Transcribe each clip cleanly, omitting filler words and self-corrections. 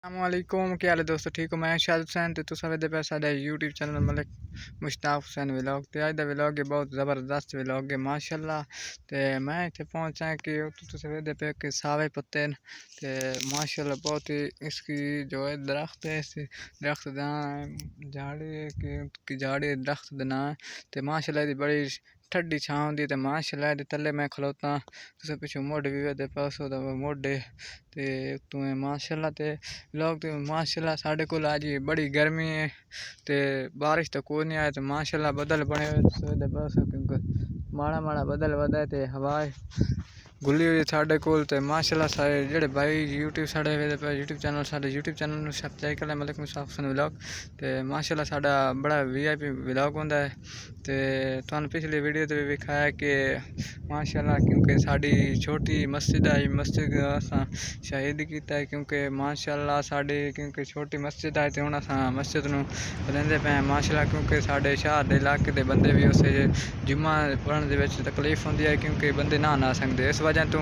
अस्सलामुअलैकुम, क्या हाल है दोस्तों? ठीक हो? मैं शाहिद हुसैन ते तुसां वेखदे पे साडा YouTube channel Malik Mushtaq Hussain vlog. ते अज दा व्लॉग है बहुत ज़बरदस्त व्लॉग है माशाल्लाह। ते मैं इत्थे पहुंचा कि तुसां वेखदे पे कि सावे पत्ते न ते माशाल्लाह बहुत ही इसकी जो है दरख्त है, इस दरख्त दा झाड़ी है कि झाड़ी दरख्त दा नाम है। ते माशाल्लाह दी बड़ी ठंडी छां होंदी ते माशाल्लाह दे थल्ले मैं खलोता। तुसें पिच्छों मुड भी वेखदे पासो दा मुड ते उत्तों माशाल्लाह ते लोग तो माशाल्लाह साढ़े को आज बड़ी गर्मी है ते बारिश तो कोई नहीं आया तो माशाल्लाह बदल बने हुए क्योंकि माड़ा माड़ा बदल वधा है ते हवा गुल्ली हुई साढ़े कोल ते माशाल्लाह सारे जेड़े भाई यूट्यूब साढ़े यूट्यूब चैनल सब्सक्राइब कर मलिक मुश्ताक हुसैन व्लॉग ते माशाल्लाह साड़ा बड़ा VIP व्लॉग होंदा है। ते तुहानू पिछली वीडियो ते भी दिखाया कि माशाल्लाह क्योंकि साड़ी छोटी मस्जिद आई मस्जिद असां शहीद किया है क्योंकि माशाल्लाह साड़ी क्योंकि छोटी मस्जिद आई तो हुण असां मस्जिद नूं बदलदे पे माशाल्लाह क्योंकि साढ़े शहर दे इलाके दे बंदे भी उस जुम्मा पढ़न दे विच तकलीफ होंदी है क्योंकि बंदे ना आ सकदे इस वजह तो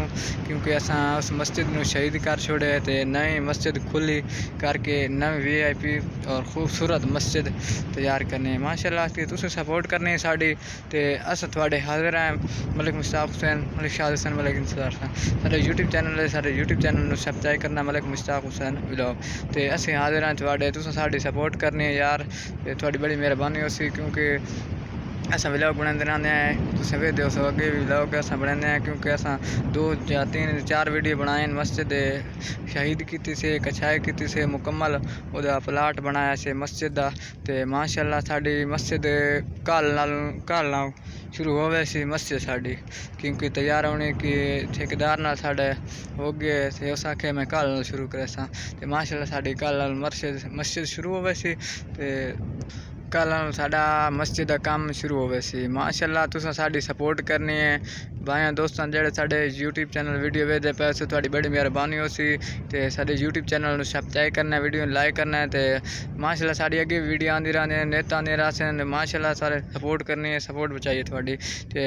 क्योंकि असां उस मस्जिद नूं शहीद कर छोड़े ते नई मस्जिद खुली करके नवी VIP और खूबसूरत मस्जिद तैयार करने माशाल्लाह कि तुसें सपोर्ट करनी साड़ी ते अस थोड़े हाजिर हैं मलिक मुश्ताक हुसैन मलिक शाहिद हुसैन मलिक इंतजार साढ़े यूट्यूब चैनल नूं सब्सक्राइब करना मलिक मुश्ताक हुसैन व्लॉग ते असीं हाजिर हैं थोड़े तुसें साड़ी सपोर्ट करनी है यार ते थोड़ी बड़ी मेहरबानी होसी क्योंकि असां व्लॉग बनाते रहने हैं तुसें वेखदे हो अगे भी व्लॉग असां बनाने हैं क्योंकि असां 2 या 3 4 वीडियो बनाए मस्जिद शहीद की से कछाई की से मुकम्मल उहदा प्लाट बनाया से मस्जिद दा ते माशाल्लाह साड़ी मस्जिद कल नाल शुरू होवे सी मस्जिद साड़ी क्योंकि तैयार होने की ठेकेदार नाल साढ़े हो गए थे उस आखे मैं कल शुरू करे सा ते माशाल्लाह साड़ी कल मस्जिद शुरू होवे सी ते कल साडा मस्जिद का काम शुरू होवे सी माशाल्लाह तुसां साड़ी सपोर्ट करनी है भाइयों दोस्तों जेड़े साडे यूट्यूब चैनल वीडियो वेखदे पे उस थोड़ी बड़ी मेहरबानी होसी ते साडे यूट्यूब चैनल नूं सब्सक्राइब करना वीडियो लाइक करना है ते माशाल्लाह साड़ी अगे वीडियो आंदी रहंदी नित आंदी रहसन माशाल्लाह सारे सपोर्ट करनी है सपोर्ट बचाइए थोड़ी ते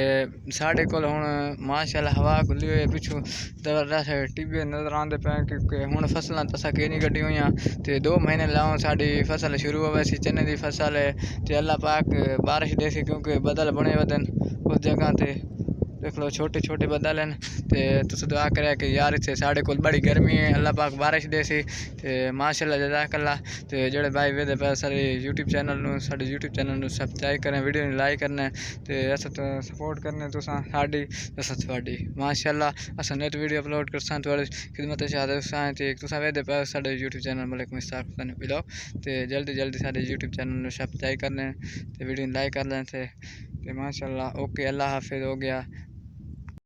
साडे कोल हुण माशाल्लाह हवा खुली हुई पिछू जबरदस्त टिब्बे नज़र आंदे पे क्योंकि हुण फसलां तसां केनी गड्डी हुई ते 2 महीने लाओ साड़ी फसल शुरू होवे सी चने दी फसल है ते अल्लाह पाक बारिश देसी क्योंकि बदल बने वदन उस जगह ते देख लो छोटे छोटे बदल हैं ते तुस दुआ करे कि यार इत्थे साढ़े कोल बड़ी गर्मी है अल्लाह पाक बारिश देसी ते माशाल्लाह जज़ाकल्लाह ते जेड़े भाई वेखदे पे साढ़े यूट्यूब चैनल नूं सब्सक्राइब करें वीडियो नूं लाइक करना ते अस सपोर्ट करने तुसां साड़ी अस थोड़ी माशाल्लाह अस नेट वीडियो अपलोड करसां थोड़ी खिदमत चाहते ते तुसां वेखदे पे साढ़े YouTube channel Malik Mushtaq Hussain vlog ते जल्दी साढ़े यूट्यूब चैनल नूं सब्सक्राइब करने ते वीडियो लाइक कर लें ते माशाल्लाह ओके अल्लाह हाफिज़ हो गया।